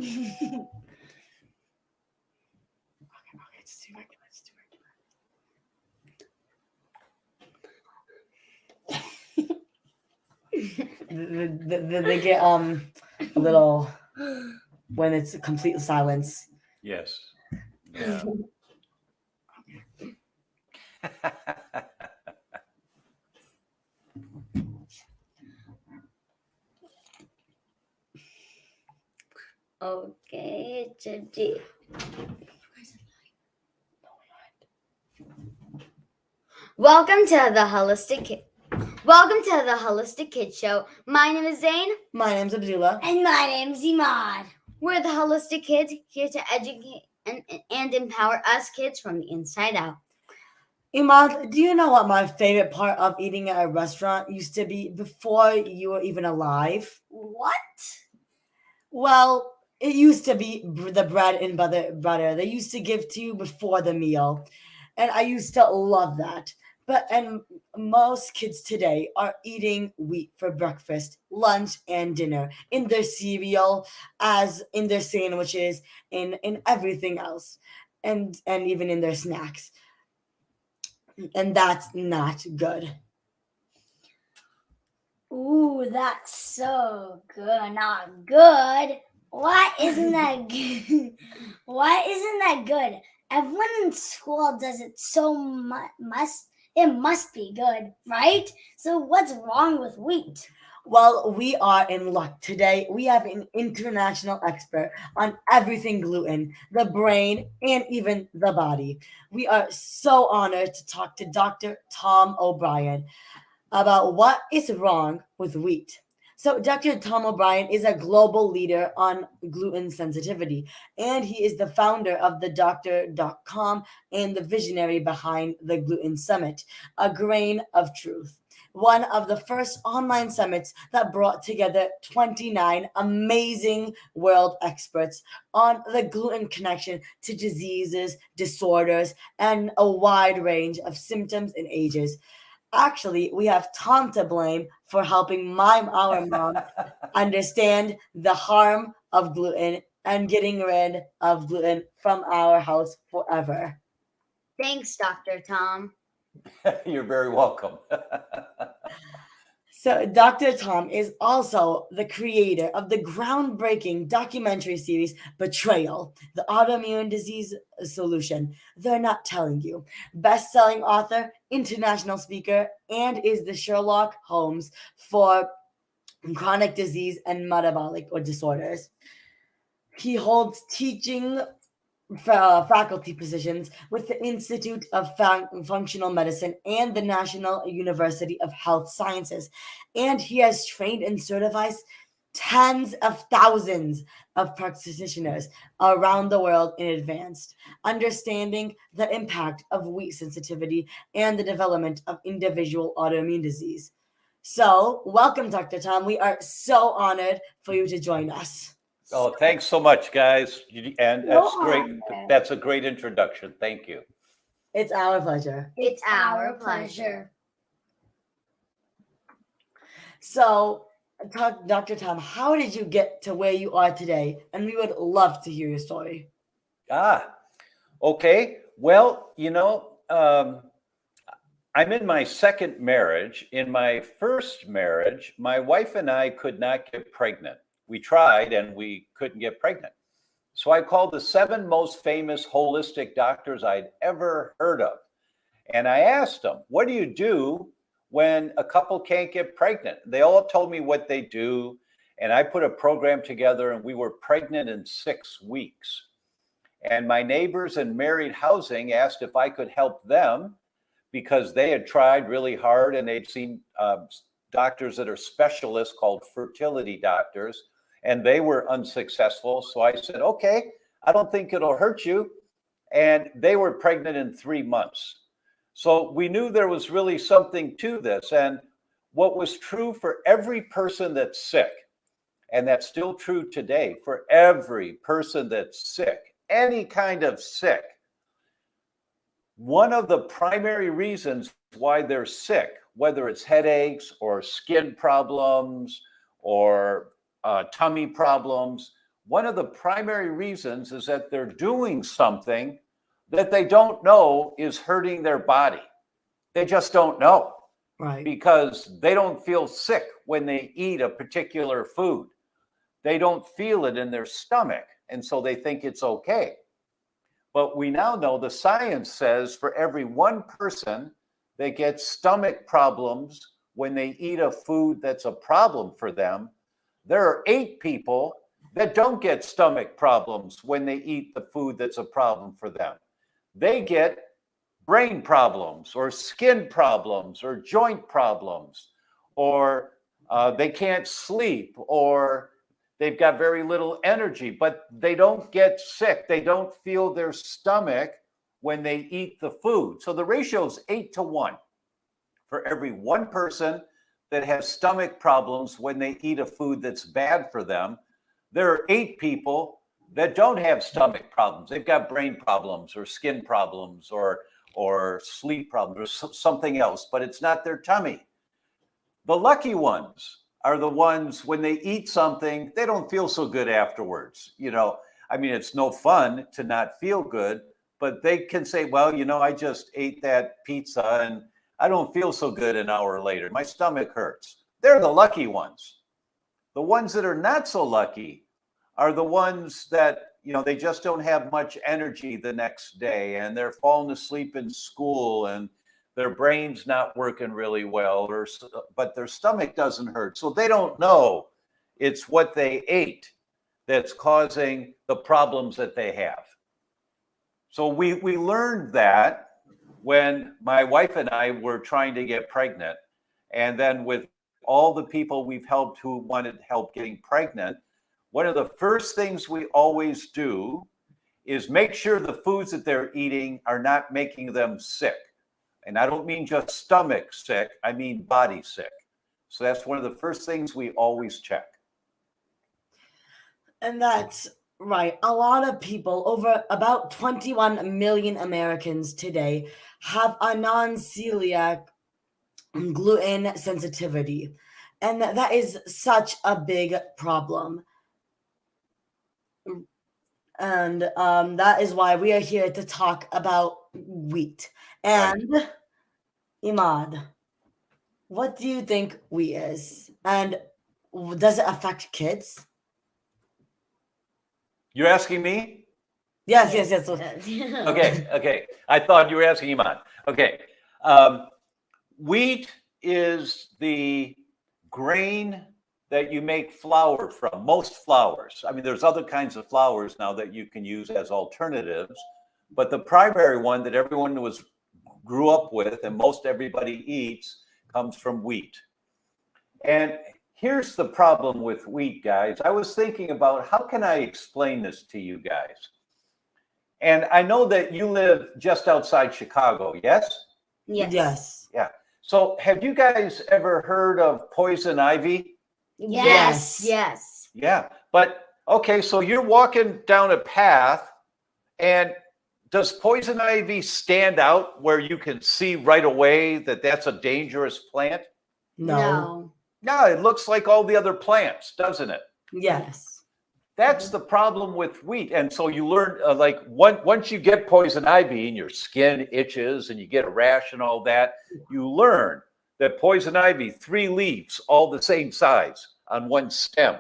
Okay, let's do regular. They get a little when it's complete silence. Yes. Yeah. Okay, it should be. Welcome to the Holistic Kid Show. My name is Zane. My name's Abdullah. And my name's Imad. We're the Holistic Kids, here to educate and empower us kids from the inside out. Imad, do you know what my favorite part of eating at a restaurant used to be before you were even alive? What? Well, it used to be the bread and butter they used to give to you before the meal. And I used to love that. And most kids today are eating wheat for breakfast, lunch, and dinner in their cereal, as in their sandwiches, in everything else, and even in their snacks. And that's not good. Ooh, that's so good. Not good. Why isn't that good? Why isn't that good? Everyone in school does it, so it must be good, right? So what's wrong with wheat? Well, we are in luck today. We have an international expert on everything gluten, the brain, and even the body. We are so honored to talk to Dr. Tom O'Brien about what is wrong with wheat. So, Dr. Tom O'Brien is a global leader on gluten sensitivity, and he is the founder of the doctor.com and the visionary behind the Gluten Summit, a grain of truth. One of the first online summits that brought together 29 amazing world experts on the gluten connection to diseases, disorders, and a wide range of symptoms and ages. Actually, we have Tom to blame for helping our mom understand the harm of gluten and getting rid of gluten from our house forever. Thanks, Dr. Tom. You're very welcome. So, Dr. Tom is also the creator of the groundbreaking documentary series Betrayal, the autoimmune disease solution. They're not telling you. Best selling author, international speaker, and is the Sherlock Holmes for chronic disease and metabolic or disorders. He holds teaching faculty positions with the Institute of Functional Medicine and the National University of Health Sciences. And he has trained and certified tens of thousands of practitioners around the world in advanced understanding the impact of wheat sensitivity and the development of individual autoimmune disease. So, welcome, Dr. Tom. We are so honored for you to join us. Oh, thanks so much, guys. And that's great. That's a great introduction. Thank you. It's our pleasure. It's our pleasure. So, Dr. Tom, how did you get to where you are today? And we would love to hear your story. Okay. Well, I'm in my second marriage. In my first marriage, my wife and I could not get pregnant. We tried and we couldn't get pregnant. So I called the 7 most famous holistic doctors I'd ever heard of. And I asked them, what do you do when a couple can't get pregnant? They all told me what they do. And I put a program together and we were pregnant in 6 weeks. And my neighbors in Married Housing asked if I could help them because they had tried really hard and they'd seen doctors that are specialists called fertility doctors, and they were unsuccessful. So I said, okay, I don't think it'll hurt you. And they were pregnant in 3 months. So we knew there was really something to this. And what was true for every person that's sick, and that's still true today, for every person that's sick, any kind of sick, one of the primary reasons why they're sick, whether it's headaches or skin problems or tummy problems, one of the primary reasons is that they're doing something that they don't know is hurting their body. They just don't know. Right. Because they don't feel sick when they eat a particular food. They don't feel it in their stomach, and so they think it's okay. But we now know the science says for every one person that gets stomach problems when they eat a food that's a problem for them, there are 8 people that don't get stomach problems when they eat the food that's a problem for them. They get brain problems or skin problems or joint problems, or they can't sleep, or they've got very little energy, but they don't get sick. They don't feel their stomach when they eat the food. So the ratio is 8-1. For every one person that has stomach problems when they eat a food that's bad for them, there are 8 people that don't have stomach problems. They've got brain problems or skin problems or sleep problems or something else, but it's not their tummy. The lucky ones are the ones when they eat something, they don't feel so good afterwards. I mean, it's no fun to not feel good, but they can say, well, I just ate that pizza and I don't feel so good an hour later. My stomach hurts. They're the lucky ones. The ones that are not so lucky are the ones that, they just don't have much energy the next day, and they're falling asleep in school, and their brain's not working really well, but their stomach doesn't hurt. So they don't know it's what they ate that's causing the problems that they have. So we learned that when my wife and I were trying to get pregnant, and then with all the people we've helped who wanted help getting pregnant, one of the first things we always do is make sure the foods that they're eating are not making them sick. And I don't mean just stomach sick, I mean body sick. So that's one of the first things we always check. And that's right. A lot of people, over about 21 million Americans today, have a non-celiac gluten sensitivity. And that is such a big problem. And that is why we are here to talk about wheat. And Imad, what do you think wheat is? And does it affect kids? You're asking me? Yes. Okay. I thought you were asking Iman. Okay. Wheat is the grain that you make flour from, most flours. I mean, there's other kinds of flours now that you can use as alternatives, but the primary one that everyone grew up with and most everybody eats comes from wheat. And here's the problem with wheat, guys. I was thinking about how can I explain this to you guys? And I know that you live just outside Chicago, yes? Yes. Yeah. So have you guys ever heard of poison ivy? Yes. Yeah. But okay, so you're walking down a path, and does poison ivy stand out where you can see right away that that's a dangerous plant? No. No, it looks like all the other plants, doesn't it? Yes. That's the problem with wheat. And so you learn, once you get poison ivy and your skin itches and you get a rash and all that, you learn that poison ivy, 3 leaves, all the same size on one stem.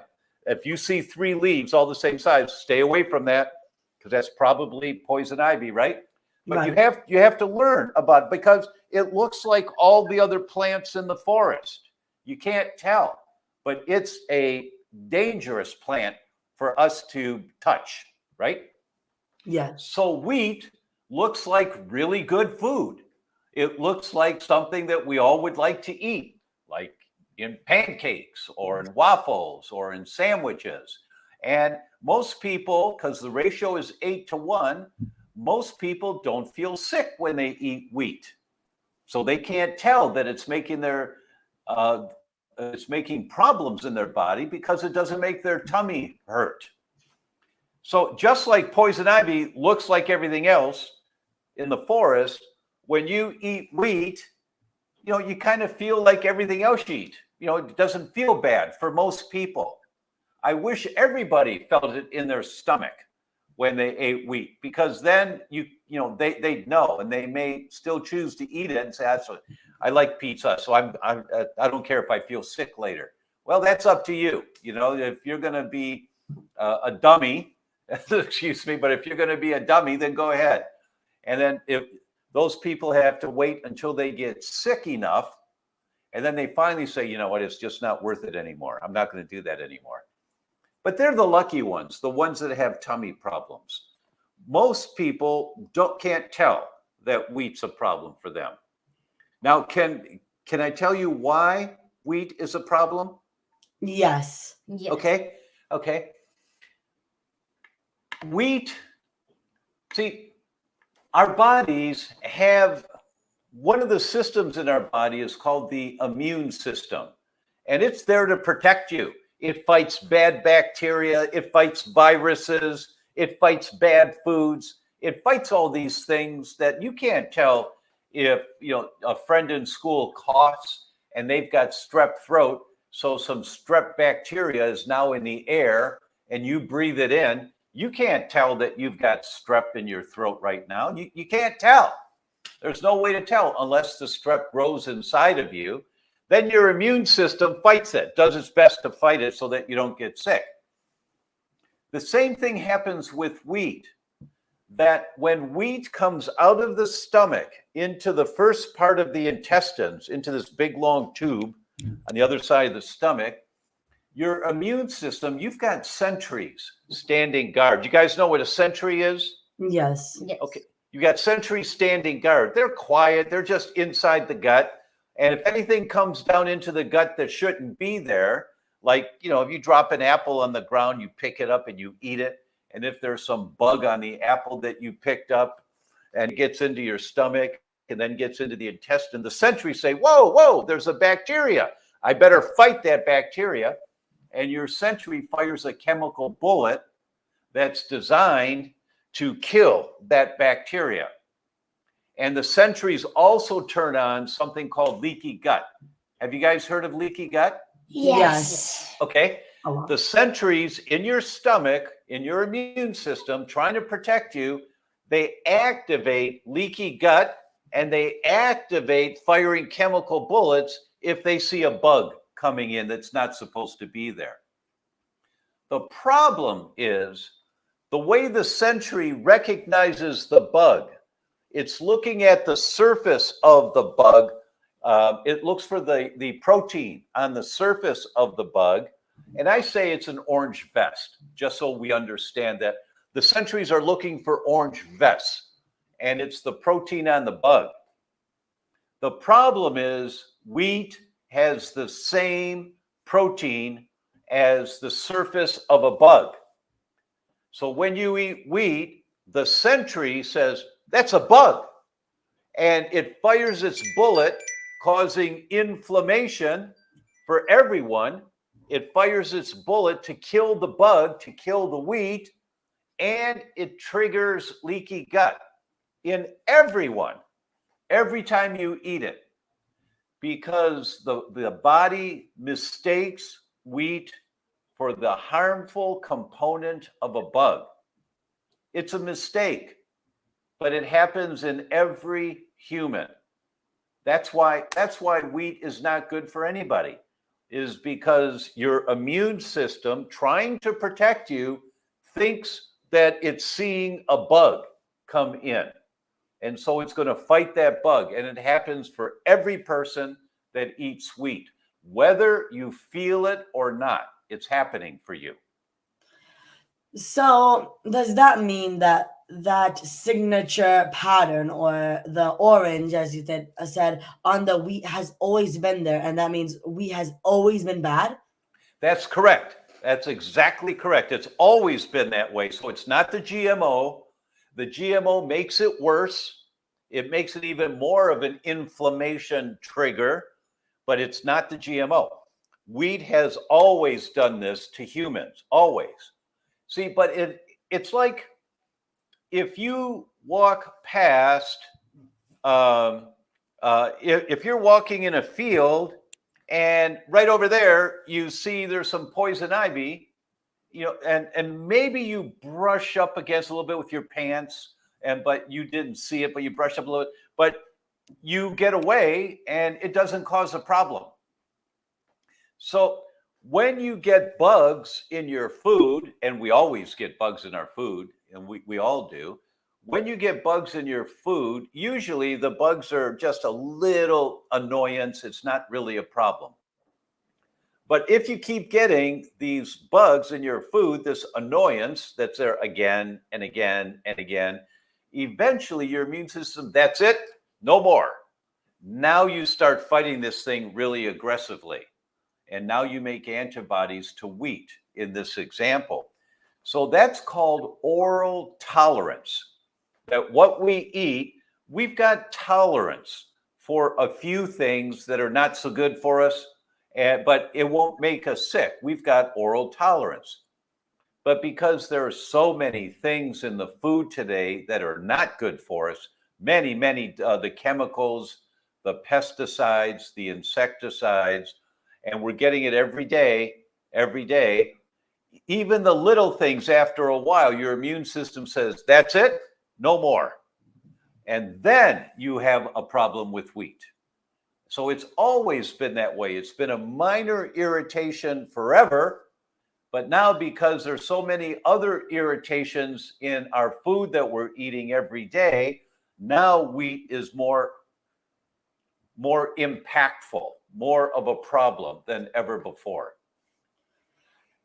If you see 3 leaves, all the same size, stay away from that, because that's probably poison ivy, right? But Right. you have to learn about it because it looks like all the other plants in the forest. You can't tell, but it's a dangerous plant for us to touch, right? Yes. So wheat looks like really good food. It looks like something that we all would like to eat, like in pancakes or in waffles or in sandwiches. And most people, because the ratio is 8-1, most people don't feel sick when they eat wheat. So they can't tell that it's making problems in their body because it doesn't make their tummy hurt. So just like poison ivy looks like everything else in the forest, when you eat wheat, you kind of feel like everything else you eat. It doesn't feel bad for most people. I wish everybody felt it in their stomach when they ate wheat, because then they know, and they may still choose to eat it and say, I like pizza, so I don't care if I feel sick later. Well, that's up to you. If you're going to be a dummy, excuse me, but if you're going to be a dummy, then go ahead. And then if those people have to wait until they get sick enough, and then they finally say, you know what, it's just not worth it anymore. I'm not going to do that anymore. But they're the lucky ones, the ones that have tummy problems. Most people can't tell that wheat's a problem for them. Now, can I tell you why wheat is a problem? Yes. Yes. Okay. Wheat, see, our bodies have one of the systems in our body is called the immune system, and it's there to protect you. It fights bad bacteria, it fights viruses, it fights bad foods, it fights all these things that you can't tell if a friend in school coughs and they've got strep throat, so some strep bacteria is now in the air and you breathe it in. You can't tell that you've got strep in your throat right now. You can't tell. There's no way to tell unless the strep grows inside of you. Then your immune system fights it, does its best to fight it so that you don't get sick. The same thing happens with wheat, that when wheat comes out of the stomach into the first part of the intestines, into this big long tube on the other side of the stomach, your immune system, you've got sentries standing guard. You guys know what a sentry is? Yes. Okay. You got sentries standing guard. They're quiet. They're just inside the gut. And if anything comes down into the gut that shouldn't be there, like, if you drop an apple on the ground, you pick it up and you eat it. And if there's some bug on the apple that you picked up and gets into your stomach and then gets into the intestine, the sentries say, whoa, there's a bacteria. I better fight that bacteria. And your sentry fires a chemical bullet that's designed to kill that bacteria. And the sentries also turn on something called leaky gut. Have you guys heard of leaky gut? Yes. Okay. The sentries in your stomach, in your immune system, trying to protect you, they activate leaky gut and they activate firing chemical bullets if they see a bug coming in that's not supposed to be there. The problem is the way the sentry recognizes the bug. It's looking at the surface of the bug. It looks for the protein on the surface of the bug. And I say it's an orange vest, just so we understand that the sentries are looking for orange vests, and it's the protein on the bug. The problem is wheat has the same protein as the surface of a bug. So when you eat wheat, the sentry says, that's a bug. And it fires its bullet, causing inflammation for everyone. It fires its bullet to kill the bug, to kill the wheat, and it triggers leaky gut in everyone every time you eat it, because the body mistakes wheat for the harmful component of a bug. It's a mistake, but it happens in every human. That's why wheat is not good for anybody, is because your immune system, trying to protect you, thinks that it's seeing a bug come in. And so it's going to fight that bug. And it happens for every person that eats wheat. Whether you feel it or not, it's happening for you. So does that mean that signature pattern, or the orange, as you said, on the wheat has always been there, and that means wheat has always been bad? That's correct. That's exactly correct. It's always been that way. So it's not the GMO. The GMO makes it worse. It makes it even more of an inflammation trigger, but it's not the GMO. Wheat has always done this to humans, always. See, but it's like if you walk past, if you're walking in a field and right over there, you see there's some poison ivy, and maybe you brush up against a little bit with your pants, but you didn't see it, but you brush up a little bit, but you get away and it doesn't cause a problem. So when you get bugs in your food, and we always get bugs in our food, and we all do, when you get bugs in your food, usually the bugs are just a little annoyance. It's not really a problem. But if you keep getting these bugs in your food, this annoyance that's there again and again and again, eventually your immune system, that's it, no more. Now you start fighting this thing really aggressively. And now you make antibodies to wheat in this example. So that's called oral tolerance. That what we eat, we've got tolerance for a few things that are not so good for us, but it won't make us sick. We've got oral tolerance. But because there are so many things in the food today that are not good for us, many, the chemicals, the pesticides, the insecticides, and we're getting it every day, even the little things, after a while, your immune system says, that's it, no more. And then you have a problem with wheat. So it's always been that way. It's been a minor irritation forever, but now because there's so many other irritations in our food that we're eating every day, now wheat is more impactful, more of a problem than ever before.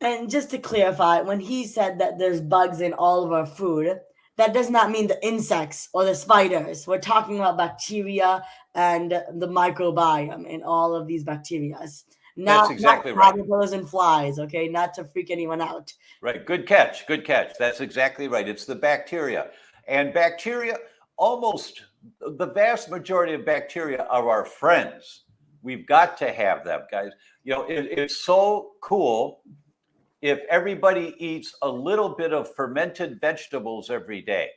And just to clarify, when he said that there's bugs in all of our food, that does not mean the insects or the spiders. We're talking about bacteria and the microbiome in all of these bacteria. That's exactly right. Caterpillars and flies, okay? Not to freak anyone out. Right. Good catch. That's exactly right. It's the bacteria. And bacteria, almost the vast majority of bacteria are our friends. We've got to have them, guys. It's so cool if everybody eats a little bit of fermented vegetables every day,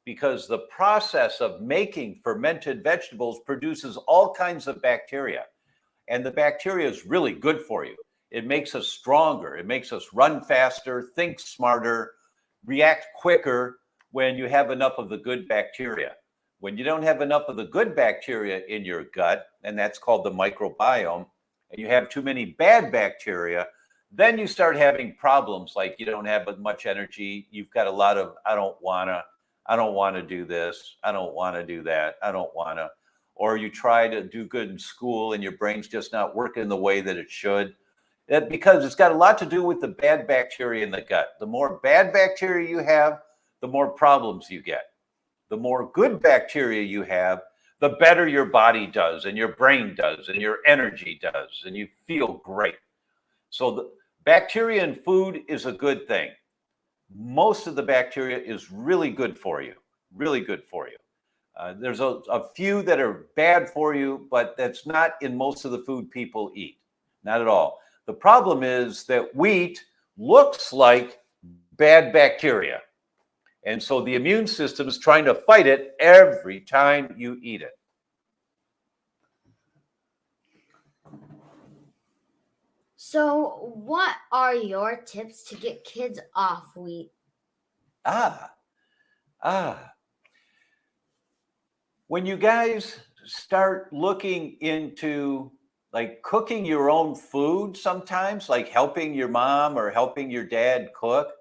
because the process of making fermented vegetables produces all kinds of bacteria. And the bacteria is really good for you. It makes us stronger. It makes us run faster, think smarter, react quicker when you have enough of the good bacteria. When you don't have enough of the good bacteria in your gut, and that's called the microbiome, and you have too many bad bacteria, then you start having problems like you don't have much energy. You've got a lot of, I don't want to do this. I don't want to do that. I don't want to. Or you try to do good in school and your brain's just not working the way that it should. Because it's got a lot to do with the bad bacteria in the gut. The more bad bacteria you have, the more problems you get. The more good bacteria you have, the better your body does and your brain does and your energy does, and you feel great. So the bacteria in food is a good thing. Most of the bacteria is really good for you, really good for you. There's a few that are bad for you, but that's not in most of the food people eat, not at all. The problem is that wheat looks like bad bacteria. And so the immune system is trying to fight it every time you eat it. So, what are your tips to get kids off wheat? When you guys start looking into like cooking your own food sometimes, like helping your mom or helping your dad cook,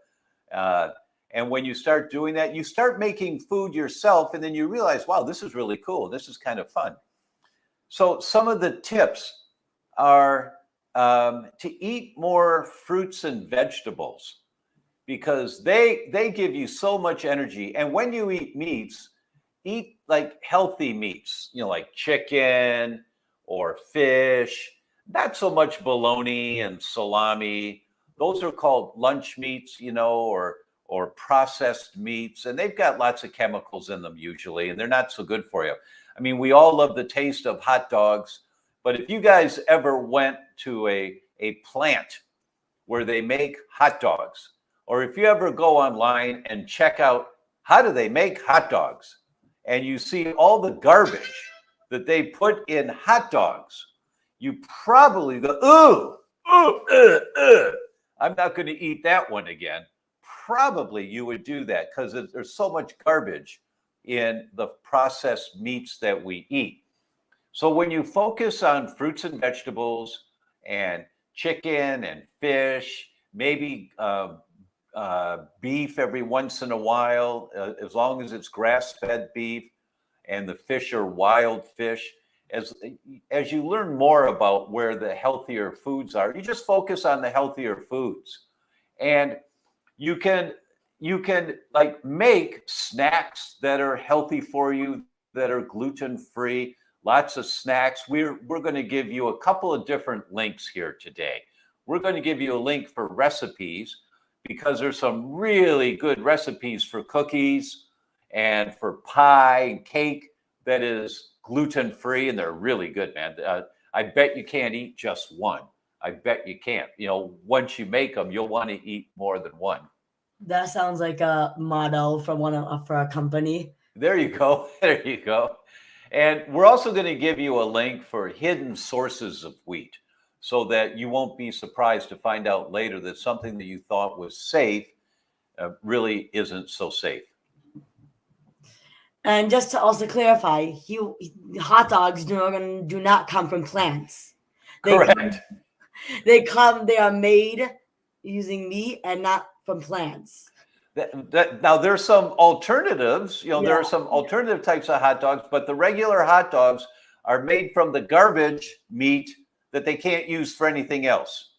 and when you start doing that, you start making food yourself, and then you realize, wow, this is really cool. This is kind of fun. So some of the tips are to eat more fruits and vegetables, because they give you so much energy. And when you eat meats, eat like healthy meats, like chicken or fish, not so much bologna and salami. Those are called lunch meats, or processed meats, and they've got lots of chemicals in them usually, and they're not so good for you. I mean, we all love the taste of hot dogs, but if you guys ever went to a plant where they make hot dogs, or if you ever go online and check out how do they make hot dogs, and you see all the garbage that they put in hot dogs, you probably go, I'm not going to eat that one again. Probably you would do that because there's so much garbage in the processed meats that we eat. So when you focus on fruits and vegetables and chicken and fish, maybe beef every once in a while, as long as it's grass-fed beef, and the fish are wild fish. As you learn more about where the healthier foods are, you just focus on the healthier foods, and you can like make snacks that are healthy for you, that are gluten-free. Lots of snacks. We're going to give you a couple of different links here today. We're going to give you a link for recipes because there's some really good recipes for cookies and for pie and cake that is gluten-free, and they're really good, man. I bet you can't eat just one. I bet you can't. You know, once you make them, you'll want to eat more than one. That sounds like a motto for a company. There you go. There you go. And we're also going to give you a link for hidden sources of wheat so that you won't be surprised to find out later that something that you thought was safe really isn't so safe. And just to also clarify, hot dogs do not come from plants. Correct. They are made using meat and not from plants. Now there's some alternatives, you know, there Yeah. are some alternative types of hot dogs, but the regular hot dogs are made from the garbage meat that they can't use for anything else.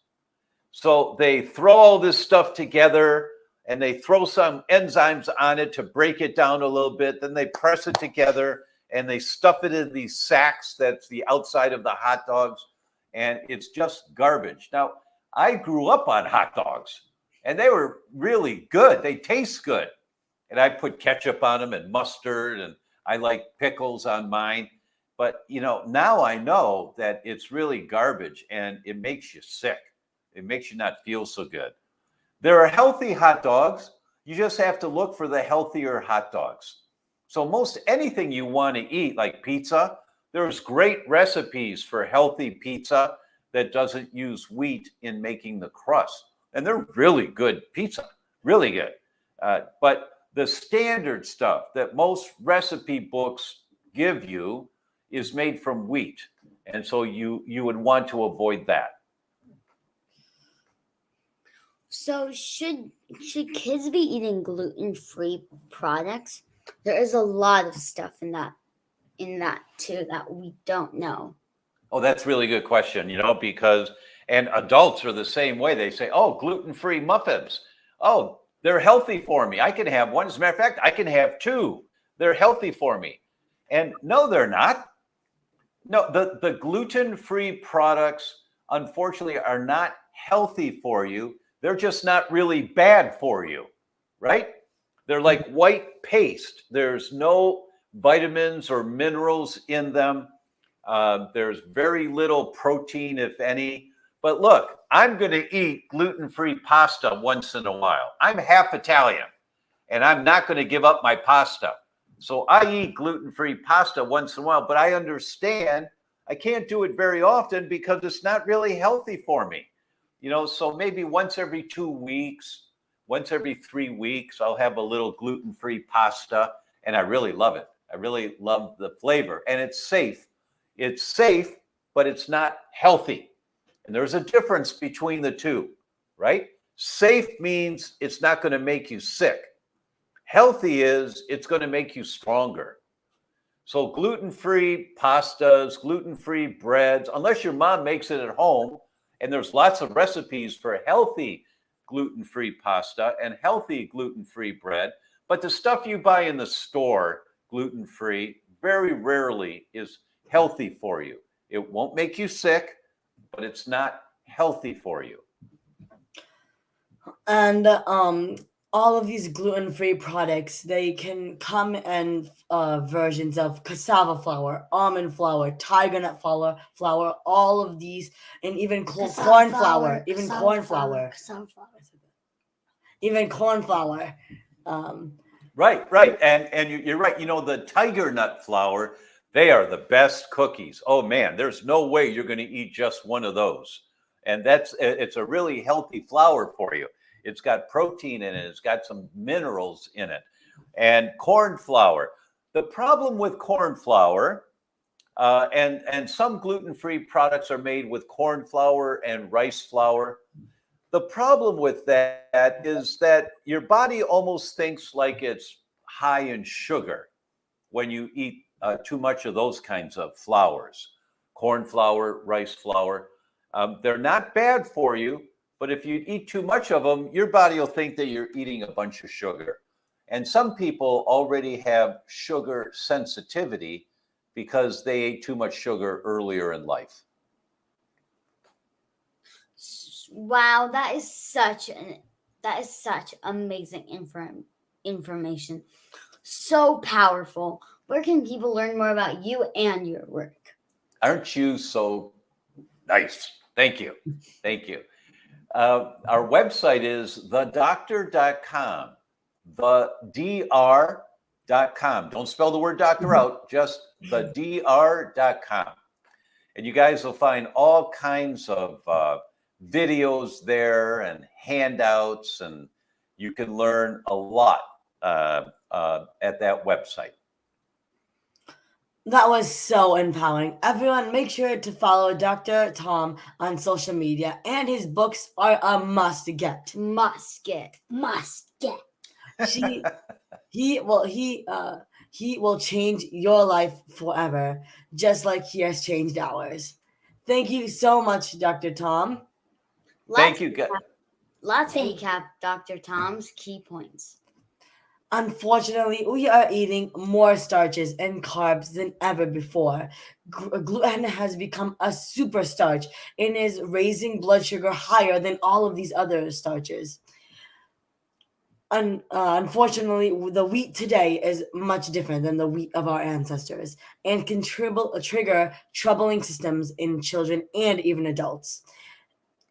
So they throw all this stuff together and they throw some enzymes on it to break it down a little bit. Then they press it together and they stuff it in these sacks. That's the outside of the hot dogs. And it's just garbage. Now, I grew up on hot dogs and they were really good. They taste good. And I put ketchup on them and mustard, and I like pickles on mine. But, you know, now I know that it's really garbage and it makes you sick. It makes you not feel so good. There are healthy hot dogs. You just have to look for the healthier hot dogs. So most anything you want to eat, like pizza, there's great recipes for healthy pizza that doesn't use wheat in making the crust. And they're really good pizza, really good. But the standard stuff that most recipe books give you is made from wheat. And so you would want to avoid that. So should kids be eating gluten-free products? There is a lot of stuff in that too that we don't know. Oh, that's a really good question, you know, because, and adults are the same way. They say, oh, gluten-free muffins. Oh, they're healthy for me. I can have one. As a matter of fact, I can have two. They're healthy for me. And no, they're not. No, the gluten-free products, unfortunately, are not healthy for you. They're just not really bad for you, right? They're like white paste. There's no vitamins or minerals in them. There's very little protein, if any. But look, I'm going to eat gluten-free pasta once in a while. I'm half Italian, and I'm not going to give up my pasta. So I eat gluten-free pasta once in a while, but I understand I can't do it very often because it's not really healthy for me. You know, so maybe once every 2 weeks, once every 3 weeks, I'll have a little gluten-free pasta, and I really love it. I really love the flavor, and it's safe. It's safe, but it's not healthy. And there's a difference between the two, right? Safe means it's not going to make you sick. Healthy is it's going to make you stronger. So gluten-free pastas, gluten-free breads, unless your mom makes it at home, and there's lots of recipes for healthy gluten-free pasta and healthy gluten-free bread, but the stuff you buy in the store, gluten-free, very rarely is healthy for you. It won't make you sick, but it's not healthy for you. And all of these gluten-free products, they can come in versions of cassava flour, almond flour, tiger nut flour, all of these, and even corn flour, even corn flour. Even corn flour. Right. And you're right. You know, the tiger nut flour, they are the best cookies. Oh, man, there's no way you're going to eat just one of those. And it's a really healthy flour for you. It's got protein in it. It's got some minerals in it. And corn flour. The problem with corn flour, and some gluten-free products are made with corn flour and rice flour. The problem with that is that your body almost thinks like it's high in sugar when you eat too much of those kinds of flours. Corn flour, rice flour. They're not bad for you, but if you eat too much of them, your body will think that you're eating a bunch of sugar. And some people already have sugar sensitivity because they ate too much sugar earlier in life. Wow, that is such amazing information. So powerful. Where can people learn more about you and your work? Aren't you so nice? Thank you. Thank you. Our website is thedoctor.com. thedr.com. Don't spell the word doctor out, just thedr.com. And you guys will find all kinds of videos there and handouts, and you can learn a lot at that website. That was so empowering. Everyone, make sure to follow Dr. Tom on social media, and his books are a must get. Must get. He will change your life forever, just like he has changed ours. Thank you so much, Dr. Tom. Thank you, guys. Let's recap Dr. Tom's key points. Unfortunately, we are eating more starches and carbs than ever before. Gluten has become a super starch and is raising blood sugar higher than all of these other starches. Unfortunately, the wheat today is much different than the wheat of our ancestors and can trigger troubling systems in children and even adults.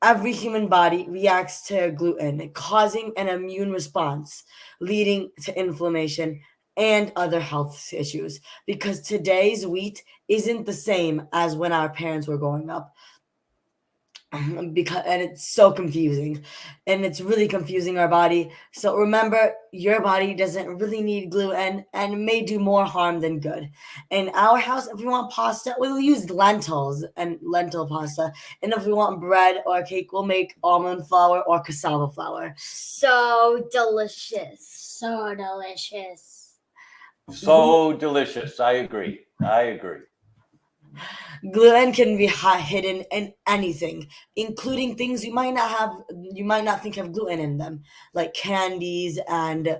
Every human body reacts to gluten, causing an immune response, leading to inflammation and other health issues. Because today's wheat isn't the same as when our parents were growing up. And it's so confusing, and it's really confusing our body. So remember, your body doesn't really need gluten and may do more harm than good. In our house, if we want pasta, we'll use lentils and lentil pasta, and if we want bread or cake, we'll make almond flour or cassava flour. So delicious. So delicious. So delicious. I agree. Gluten can be hidden in anything, including things you might not think have gluten in them, like candies and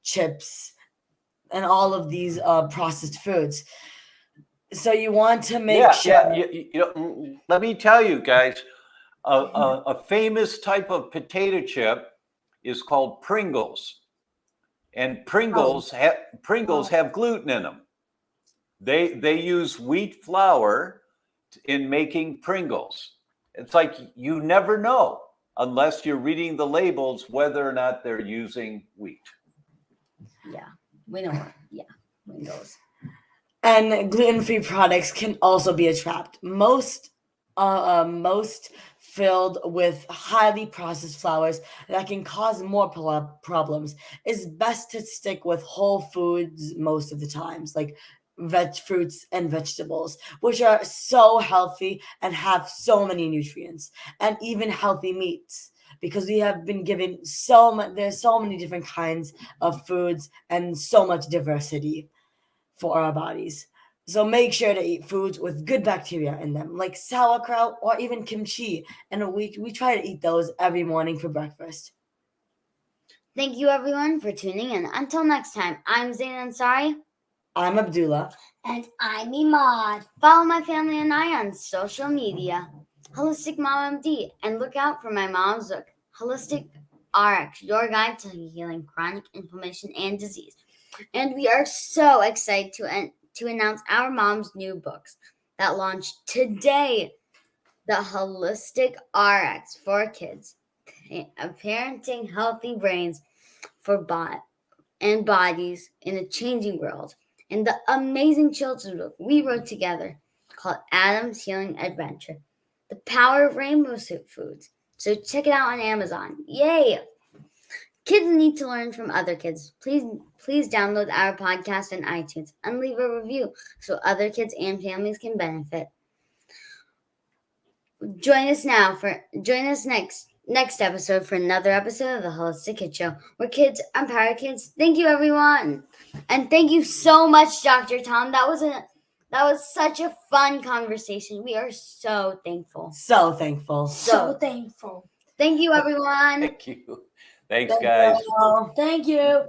chips and all of these processed foods. So you want to make sure. Let me tell you guys, a famous type of potato chip is called Pringles. And Pringles have gluten in them. They use wheat flour in making Pringles. It's like you never know unless you're reading the labels whether or not they're using wheat. Yeah, we know. Yeah, Pringles. And gluten-free products can also be a trap. Most filled with highly processed flours that can cause more problems. It's best to stick with whole foods most of the times, like fruits and vegetables, which are so healthy and have so many nutrients, and even healthy meats. Because we have been given there's so many different kinds of foods and so much diversity for our bodies. So make sure to eat foods with good bacteria in them, like sauerkraut or even kimchi. And we try to eat those every morning for breakfast. Thank you, everyone, for tuning in. Until next time, I'm Zain Ansari. I'm Abdullah. And I'm Imad. Follow my family and I on social media, Holistic Mom MD, and look out for my mom's book, Holistic RX, your guide to healing chronic inflammation and disease. And we are so excited to announce our mom's new books that launched today. The Holistic RX for Kids, Parenting Healthy Brains for and Bodies in a Changing World, and the amazing children's book we wrote together called Adam's Healing Adventure: The Power of Rainbow Soup Foods. So check it out on Amazon. Yay! Kids need to learn from other kids. Please download our podcast on iTunes and leave a review so other kids and families can benefit. Join us next episode for another episode of the Holistic Kid Show, where kids empower kids. Thank you, everyone, and thank you so much, Dr. Tom. That was such a fun conversation. We are so thankful. So thankful. So thankful. Thank you, everyone. Thank you. Thanks, guys. Thank you.